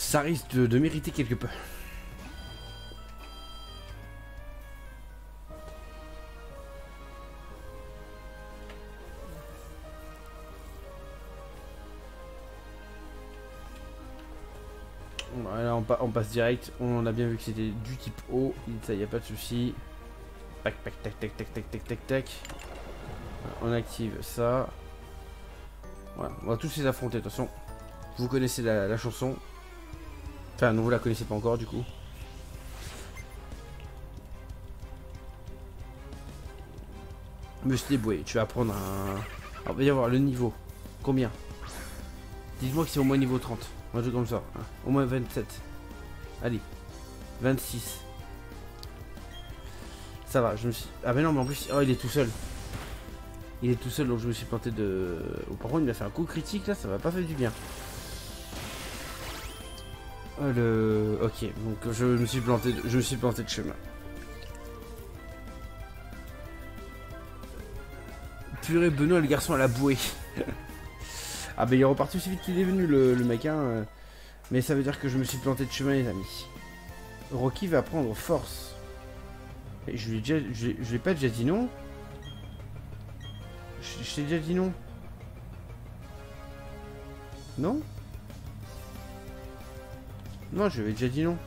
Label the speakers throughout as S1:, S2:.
S1: Ça risque de mériter quelque peu. Voilà, on passe direct. On a bien vu que c'était du type O. Ça, y a pas de souci. Tac, tac, tac, tac, tac, tac, tac, tac, tac. On active ça. Voilà, on va tous les affronter. De toute façon, vous connaissez la chanson. Enfin, non, vous la connaissez pas encore du coup. Monsieur Boué, tu vas prendre un... Alors, on va y avoir le niveau. Combien? Dites-moi que c'est au moins niveau 30. Un truc comme ça. Hein. Au moins 27. Allez. 26. Ça va, je me suis... Ah mais non, mais en plus... Oh, il est tout seul. Il est tout seul, donc je me suis planté de... Oh, par contre, il a fait un coup critique, là, ça m'a pas fait du bien. Ok, donc je me suis planté de chemin. Purée, Benoît, le garçon à la bouée. Ah bah il est reparti aussi vite qu'il est venu, le mec, hein. Mais ça veut dire que je me suis planté de chemin, les amis. Rocky va prendre force. Et je lui ai pas déjà dit non. Je t'ai déjà dit non. Non? Non, je lui ai déjà dit non.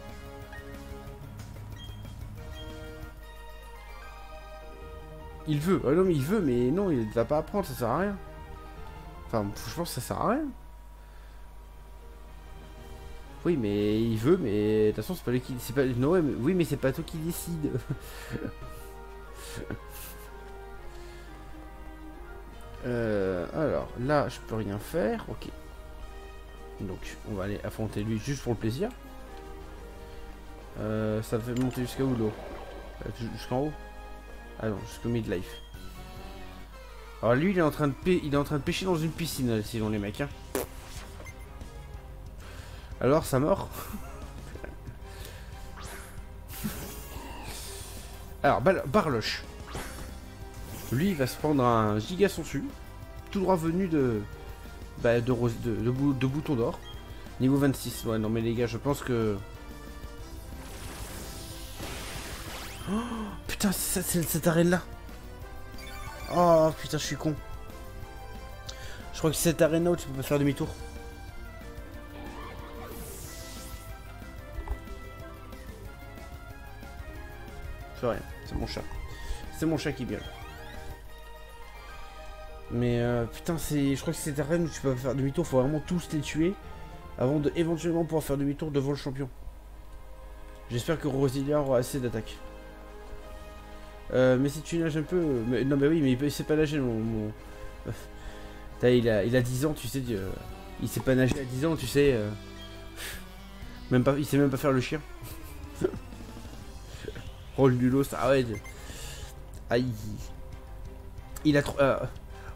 S1: Il veut. Ah non, mais il veut, mais non, il va pas apprendre, ça sert à rien. Enfin, je pense que ça sert à rien. Oui, mais il veut, mais de toute façon, c'est pas lui qui... C'est pas... Non, ouais, mais... Oui, mais c'est pas toi qui décide. Alors, là, je peux rien faire. Ok. Donc, on va aller affronter lui juste pour le plaisir. Ça fait monter jusqu'à où l'eau? Jusqu'en haut? Ah non, jusqu'au midlife. Alors lui, il est en train de pêcher dans une piscine, sinon les mecs. Hein. Alors, ça mort. Alors, Barloche. Lui, il va se prendre un giga dessus. Tout droit venu de Bouton d'Or. Niveau 26. Ouais, non mais les gars, je pense que... Oh, putain, c'est cette arène-là. Oh, putain, je suis con. Je crois que c'est cette arène-là où tu peux pas faire demi-tour. C'est rien, c'est mon chat. C'est mon chat qui gueule. Mais putain, je crois que c'est cette arène où tu peux pas faire demi-tour. Faut vraiment tous les tuer avant de éventuellement pouvoir faire demi-tour devant le champion. J'espère que Rosilia aura assez d'attaque. Mais si tu nages un peu... Mais, non mais oui, mais il sait pas nager mon... il a 10 ans, tu sais, il sait pas nager à 10 ans, tu sais. Même pas, il sait même pas faire le chien. Rôle du lot, ça, ouais. Aïe. Il a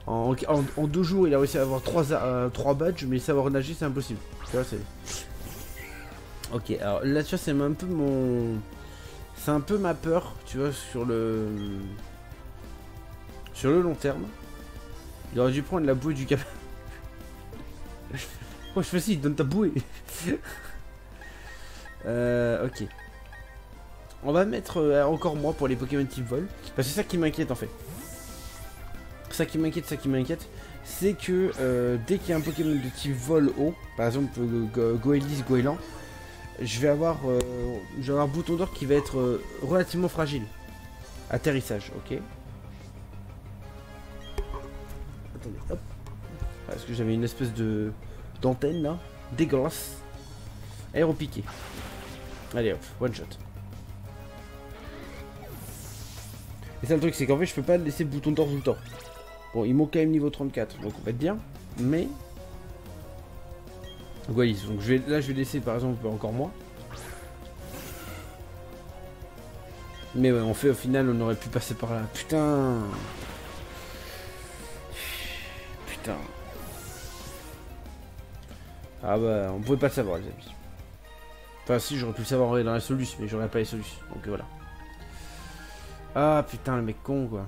S1: en 2 jours, il a réussi à avoir 3 badges, mais savoir nager, c'est impossible. Tu vois, c'est... Ok, alors là, tu vois, c'est un peu mon... C'est un peu ma peur, tu vois, sur le long terme. Il aurait dû prendre la bouée du cap. Oh, je fais si, donne ta bouée. Ok. On va mettre encore moi pour les Pokémon type vol. Parce que c'est ça qui m'inquiète en fait. Ça qui m'inquiète, c'est que dès qu'il y a un Pokémon de type vol haut, par exemple Goélis, Goéland, je vais avoir Bouton d'Or qui va être relativement fragile. Atterrissage, ok. Attendez, hop. Parce que j'avais une espèce d'antenne là, dégueulasse. Aéropiqué. Allez hop, one shot. Et ça le truc c'est qu'en fait je peux pas laisser Bouton d'Or tout le temps. Bon, ils m'ont quand même niveau 34, donc on va être bien. Mais... Goalis, donc là je vais laisser par exemple encore moins. Mais ouais, au final on aurait pu passer par là. Putain. Putain. Ah bah on pouvait pas le savoir les amis. Enfin si, j'aurais pu le savoir dans la solution, mais j'aurais pas les solutions. Donc voilà. Ah putain, le mec con quoi.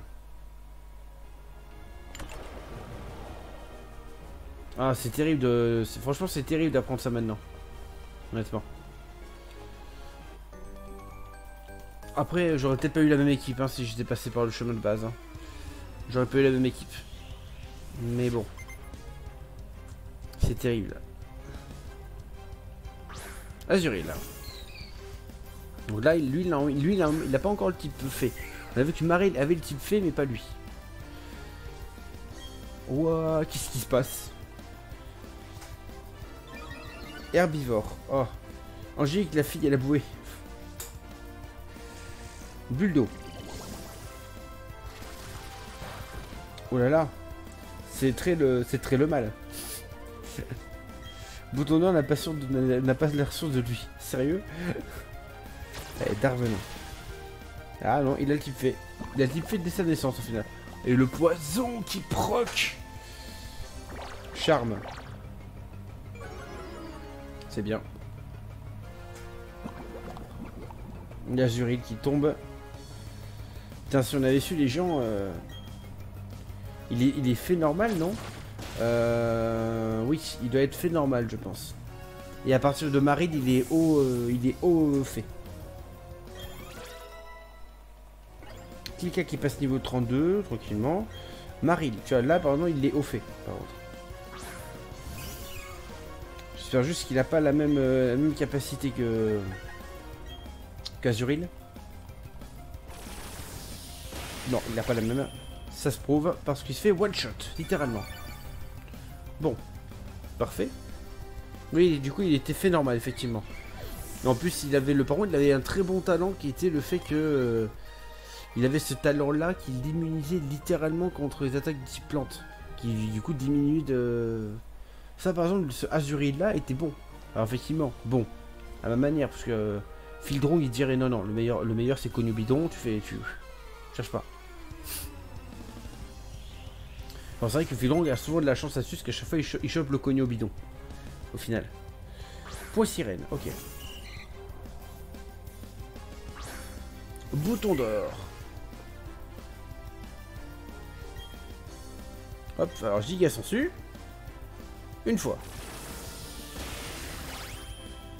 S1: Ah c'est terrible de... Franchement c'est terrible d'apprendre ça maintenant. honnêtement. Après, j'aurais peut-être pas eu la même équipe hein, si j'étais passé par le chemin de base. Hein. J'aurais pas eu la même équipe. Mais bon. C'est terrible. Azuril. Donc là, lui, il n'a pas encore le type fait. On a vu que Maril avait le type fait, mais pas lui. Ouah, qu'est-ce qui se passe? Herbivore. Oh. Angélique, la fille, elle a boué. Buldo. Oh là là. C'est très le mal. Boutonnant n'a pas l'air sûr de lui. Sérieux? Darvenin. Ah non, il a le type fait. Il a le type fait dès sa naissance au final. Et le poison qui proc. Charme. C'est bien. Il y a Zuril qui tombe. Putain, si on avait su les gens... Il est fait normal, non? Oui, il doit être fait normal, je pense. Et à partir de Marid, il est haut fait. Klika qui passe niveau 32, tranquillement. Marid, tu vois, là, par exemple, il est haut fait, par contre. J'espère juste qu'il n'a pas la même capacité qu'Azuril. Non, il n'a pas la même. Ça se prouve parce qu'il se fait one shot, littéralement. Bon, parfait. Oui, du coup, il était fait normal, effectivement. Et en plus, par contre, il avait un très bon talent qui était le fait que il avait ce talent-là qui l'immunisait littéralement contre les attaques de type plante, qui du coup diminue de. Ça, par exemple, ce Azuril-là était bon. Alors effectivement, bon, à ma manière, parce que Fildrong il dirait non, le meilleur c'est Cogno Bidon, tu cherches pas. Alors c'est vrai que Fildrong a souvent de la chance là-dessus, parce qu'à chaque fois il chope le Cogno Bidon, au final. Point sirène, ok. Bouton d'or. Hop, alors giga sensu. Une fois.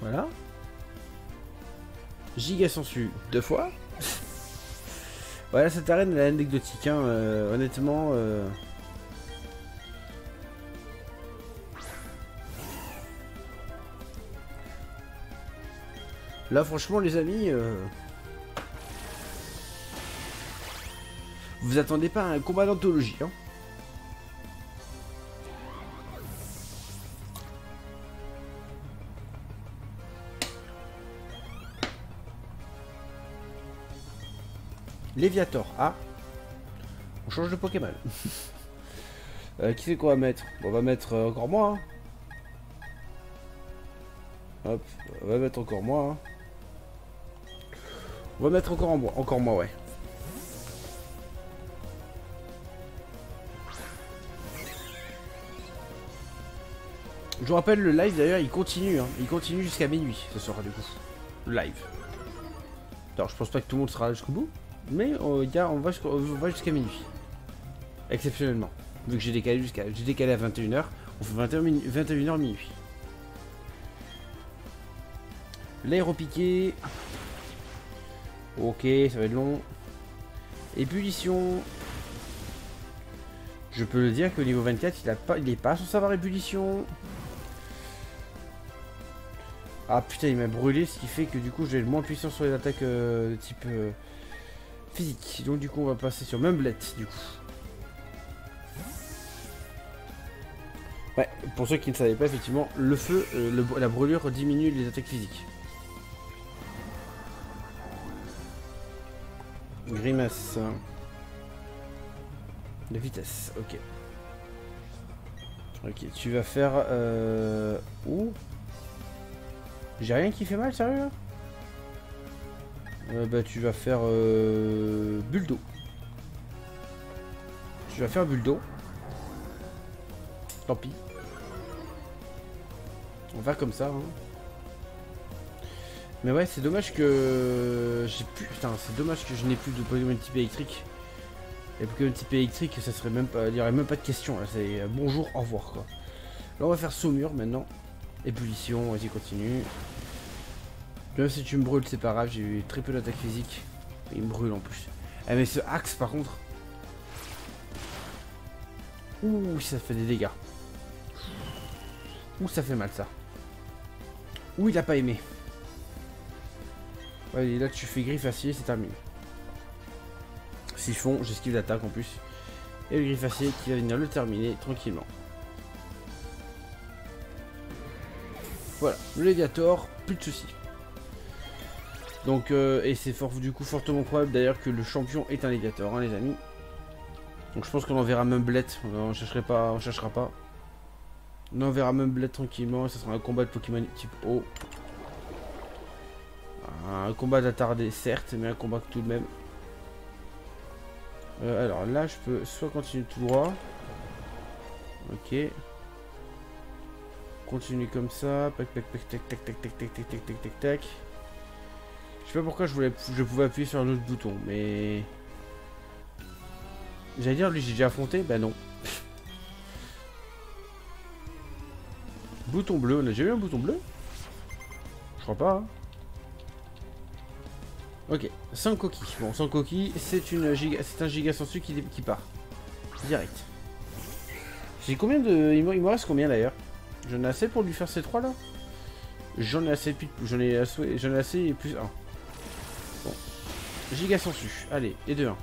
S1: Voilà. Giga sensu 2 fois. Voilà, cette arène elle est anecdotique, hein, honnêtement. Là, franchement, les amis, vous attendez pas à un combat d'anthologie, hein. Léviator. Ah. On change de Pokémon. Qui c'est qu'on va mettre? Bon, on va mettre encore moi. Hein. Hop. On va mettre encore moi. Hein. On va mettre encore moi, ouais. Je vous rappelle, le live d'ailleurs, il continue. Hein. Il continue jusqu'à minuit ce soir, du coup. Le live. Alors, je pense pas que tout le monde sera là jusqu'au bout. Mais on va jusqu'à minuit. Exceptionnellement. Vu que j'ai décalé à 21h, on fait 21h minuit. L'aéropiqué. Ok, ça va être long. Ébullition. Je peux le dire qu'au niveau 24, il est pas sans savoir ébullition. Ah putain, il m'a brûlé, ce qui fait que du coup j'ai le moins puissant sur les attaques de type physique. Donc du coup on va passer sur Mumblette du coup. Ouais, pour ceux qui ne savaient pas, effectivement, le feu, la brûlure diminue les attaques physiques. Grimace. De vitesse, ok. Ok, tu vas faire... Ouh. J'ai rien qui fait mal, sérieux? Bah tu vas faire... Buldo. Tu vas faire Buldo. Tant pis. On va comme ça, hein. Mais ouais, c'est dommage que... j'ai plus... Putain, c'est dommage que je n'ai plus de Pokémon type électrique. Et Pokémon type électrique, ça serait même pas... Il n'y aurait même pas de question, là. C'est bonjour, au revoir, quoi. Là, on va faire Saumure, maintenant. Ébullition, vas-y, continue. Même si tu me brûles, c'est pas grave, j'ai eu très peu d'attaque physique. Il me brûle en plus. Ah mais ce axe par contre. Ouh, ça fait des dégâts. Ouh, ça fait mal ça. Ouh, il a pas aimé. Ouais, et là tu fais griffe acier, c'est terminé. Siphon, j'esquive l'attaque en plus. Et le griffe acier qui va venir le terminer tranquillement. Voilà, le Léviator, plus de soucis. Donc, et c'est du coup fortement probable d'ailleurs que le champion est un Léviator, hein, les amis. Donc je pense qu'on enverra Mumblet, on cherchera pas. On enverra Mumblet tranquillement, et ça sera un combat de Pokémon type O. Un combat d'attardé certes, mais un combat tout de même. Alors là je peux soit continuer tout droit. Ok. Continue comme ça. Tac tac tac tac tac tac tac tac tac tac tac tac tac. Je sais pas pourquoi je pouvais appuyer sur un autre bouton, mais... J'allais dire, lui j'ai déjà affronté, bah non. Bouton bleu, on a déjà eu un bouton bleu? Je crois pas, hein. Ok, sans coquille. Bon, sans coquille, c'est un giga sensu qui part. Direct. J'ai combien de... Il me reste combien d'ailleurs? J'en ai assez pour lui faire ces trois là? J'en ai assez, j'en ai assez et plus 1. Bon. Giga sensu. Allez, et de 1.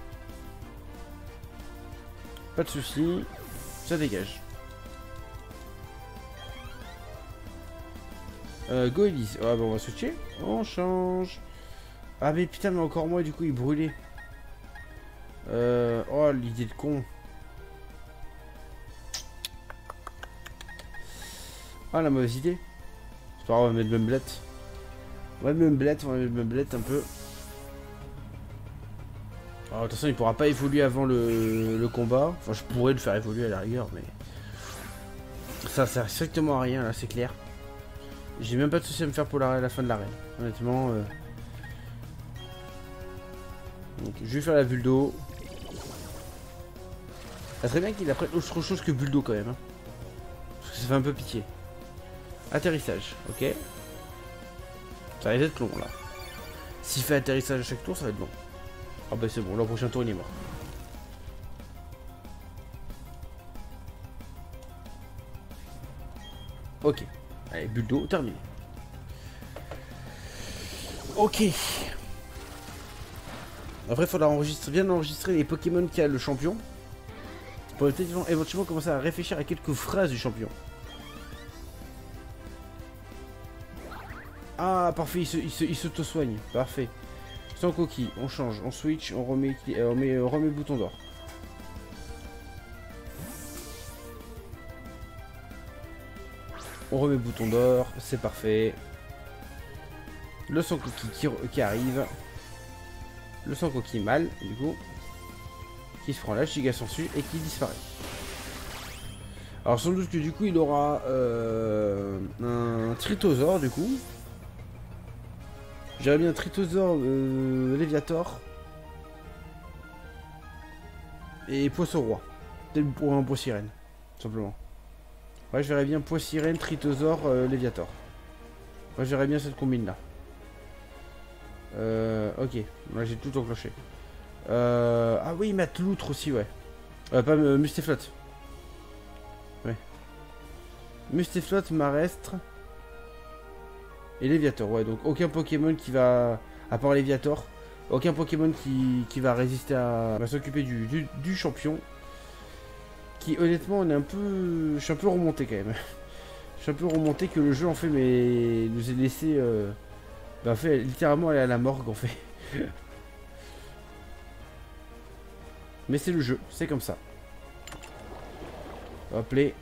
S1: Pas de soucis. Ça dégage. Go Elise. Ah bah on va switcher. On change. Ah mais putain, mais encore moi du coup il brûlait. Oh l'idée de con. Ah la mauvaise idée. C'est pas grave, on va mettre Mumblet. On va mettre Mumblet un peu. Alors, de toute façon il pourra pas évoluer avant le combat. Enfin je pourrais le faire évoluer à la rigueur, mais... Ça sert strictement à rien là, c'est clair. J'ai même pas de souci à me faire pour la fin de l'arène. Honnêtement. Donc je vais faire la Buldo. Ça serait bien qu'il apprenne autre chose que Buldo quand même. Hein. Parce que ça fait un peu pitié. Atterrissage, ok. Ça risque d'être long là. S'il fait atterrissage à chaque tour, ça va être long. Ah bah c'est bon, le prochain tour il est mort. Ok. Allez, Buldo, terminé. Ok. Après, il faudra bien enregistrer les Pokémon qu'a le champion. Pour éventuellement commencer à réfléchir à quelques phrases du champion. Ah, parfait, il s'auto-soigne. Parfait. Sans coquille, on change, on switch, on remet bouton d'or. On remet bouton d'or, c'est parfait. Le sans coquille qui arrive. Le sans coquille mal, du coup. Qui se prend la giga sensu et qui disparaît. Alors sans doute que du coup il aura un Tritosaur du coup. J'aurais bien Tritosaur, Léviator. Et Poisson Roi. Peut-être pour un Poisson Sirène, simplement. Ouais, je verrais bien Poisson Sirène, Tritosaur, Léviator. Ouais, je verrais bien cette combine là. Ok, là j'ai tout enclenché. Ah oui, Matloutre aussi, ouais. Pas Mustéflot. Ouais. Mustéflot, Marestre. Et Léviator, ouais. Donc aucun Pokémon qui va. À part Léviator. Aucun Pokémon qui va résister à. Va s'occuper du champion. Qui honnêtement, on est un peu. Je suis un peu remonté quand même. Je suis un peu remonté que le jeu en fait, mais nous ait laissé. Bah, fait littéralement aller à la morgue en fait. Mais c'est le jeu, c'est comme ça. Hop les.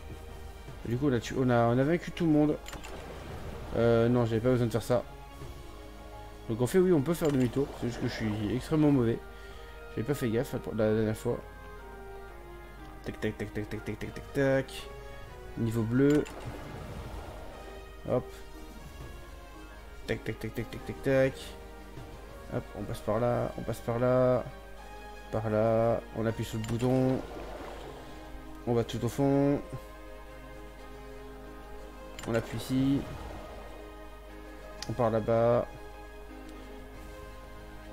S1: Du coup on a vaincu tout le monde. Non, j'avais pas besoin de faire ça. Donc en fait oui, on peut faire demi-tour. C'est juste que je suis extrêmement mauvais. J'avais pas fait gaffe la dernière fois. Tac tac tac tac tac tac tac tac tac. Niveau bleu. Hop. Tac tac tac tac tac tac tac. Hop, on passe par là, on passe par là. Par là, on appuie sur le bouton. On va tout au fond. On appuie ici. On part là-bas.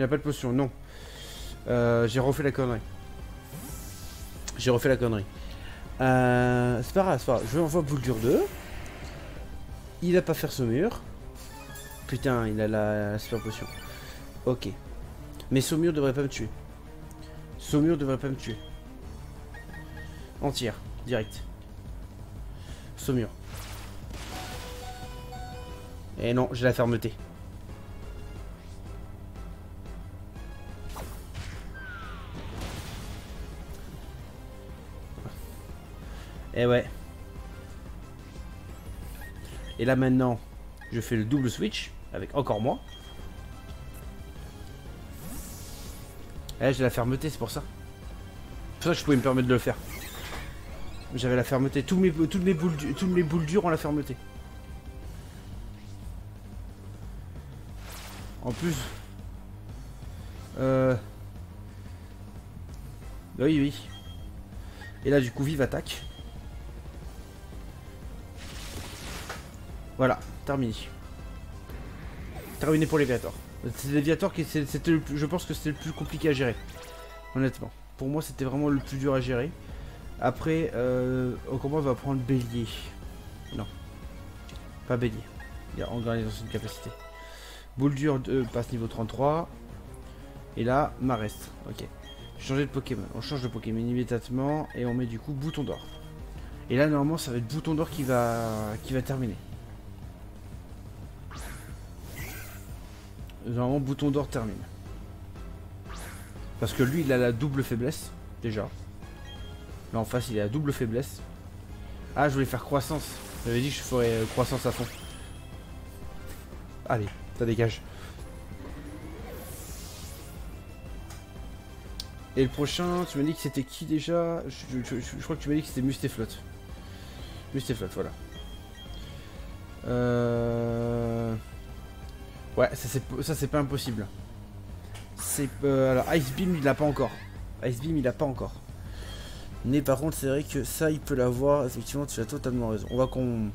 S1: Il n'y a pas de potion, non. J'ai refait la connerie. C'est pas grave, je vais envoyer Bouldur 2. Il va pas faire Saumur. Putain, il a la super potion. Ok. Mais Saumur devrait pas me tuer. Entière, direct. Saumur. Et non, j'ai la fermeté. Et ouais. Et là maintenant, je fais le double switch avec encore moi. Eh, j'ai la fermeté, c'est pour ça. C'est pour ça que je pouvais me permettre de le faire. J'avais la fermeté. Toutes mes boules dures ont la fermeté. En plus. Oui. Et là, du coup, vive attaque. Voilà, terminé. Terminé pour les Viators. C'est les Viators qui c'était le plus, je pense que c'était le plus compliqué à gérer. Honnêtement. Pour moi, c'était vraiment le plus dur à gérer. Après, au combat, on va prendre Bélier. Non. Pas Bélier. Il y a engrais dans une capacité. Bouldur passe niveau 33. Et là, Marest. Ok. Changer de Pokémon. On change de Pokémon immédiatement. Et on met du coup Bouton d'Or. Et là, normalement, ça va être Bouton d'Or qui va terminer. Normalement, Bouton d'Or termine. Parce que lui, il a la double faiblesse. Déjà. Là, en face, il a la double faiblesse. Ah, je voulais faire croissance. J'avais dit que je ferais croissance à fond. Allez, ça dégage. Et le prochain, tu m'as dit que c'était qui déjà? Je crois que tu m'as dit que c'était Mustaflot. Mustaflot, voilà. Ouais, ça c'est pas impossible. Alors Ice Beam il l'a pas encore. Mais par contre c'est vrai que ça il peut l'avoir. Effectivement tu as totalement raison. On va qu'on...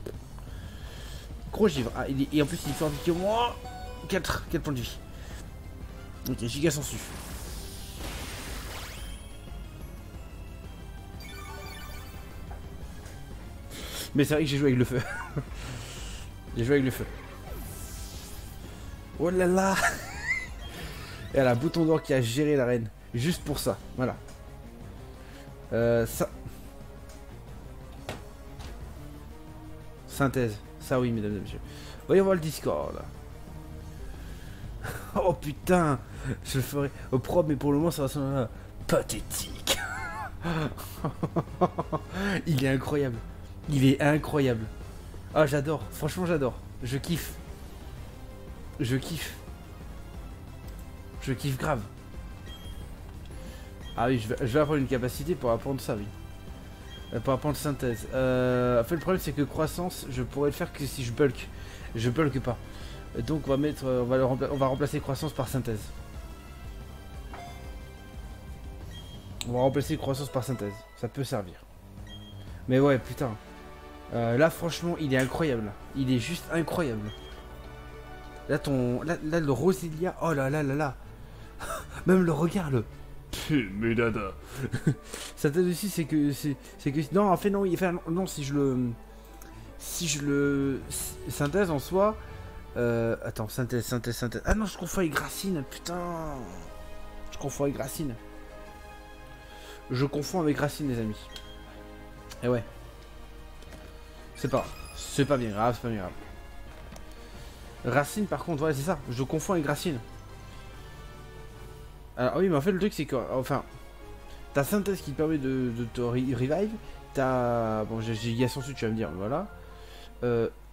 S1: Gros givre. Ah, et en plus il fait indiquer au moins 4 points de vie. Ok, giga sensu. Mais c'est vrai que j'ai joué avec le feu. Oh là là. Et elle a Bouton d'Or qui a géré la reine. Juste pour ça. Voilà. Ça. Synthèse. Ça oui, mesdames et messieurs. Voyons voir le Discord. Oh putain. Je le ferai au propre, mais pour le moment ça va sonner pathétique. Il est incroyable. Ah, j'adore. Franchement, j'adore. Je kiffe grave. Ah oui, je vais apprendre une capacité pour apprendre ça, oui. Pour apprendre synthèse. En fait, le problème, c'est que croissance, je pourrais le faire que si je bulk. Je bulk pas. Donc, on va remplacer croissance par synthèse. Ça peut servir. Mais ouais, putain. Là, franchement, il est incroyable. Il est juste incroyable. Là, là, le Roselia. Oh là là là là. Même le regard, le. Mais dada. Sa tête aussi, c'est que. Non, en fait, non. Non, si je le. Synthèse en soi. Attends, synthèse. Ah non, je confonds avec Gracine. Putain. Je confonds avec Gracine, les amis. Et ouais. C'est pas bien grave, Racine, par contre, ouais, c'est ça. Je confonds avec Gracine. Alors, oui, mais en fait, le truc, c'est que. Enfin. T'as synthèse qui te permet de te revive. T'as. Bon, j'ai Yasensu, tu vas me dire, voilà.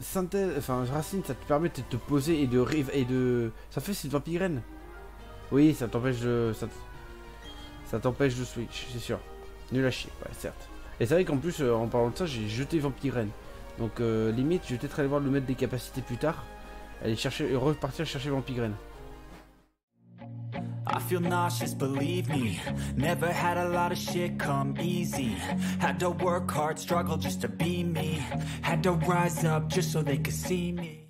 S1: Synthèse. Enfin, Racine, ça te permet de te poser et de. Ça fait, c'est une vampirène. Oui, ça t'empêche de. Ça t'empêche de switch, c'est sûr. Nul à chier, ouais, certes. Et c'est vrai qu'en plus, en parlant de ça, j'ai jeté vampirène. Donc, limite, je vais peut-être aller voir le mettre des capacités plus tard. Aller chercher, repartir chercher vampirène.
S2: I feel nauseous, believe me. Never had a lot of shit come easy. Had to work hard, struggle just to be me. Had to rise up just so they could see me.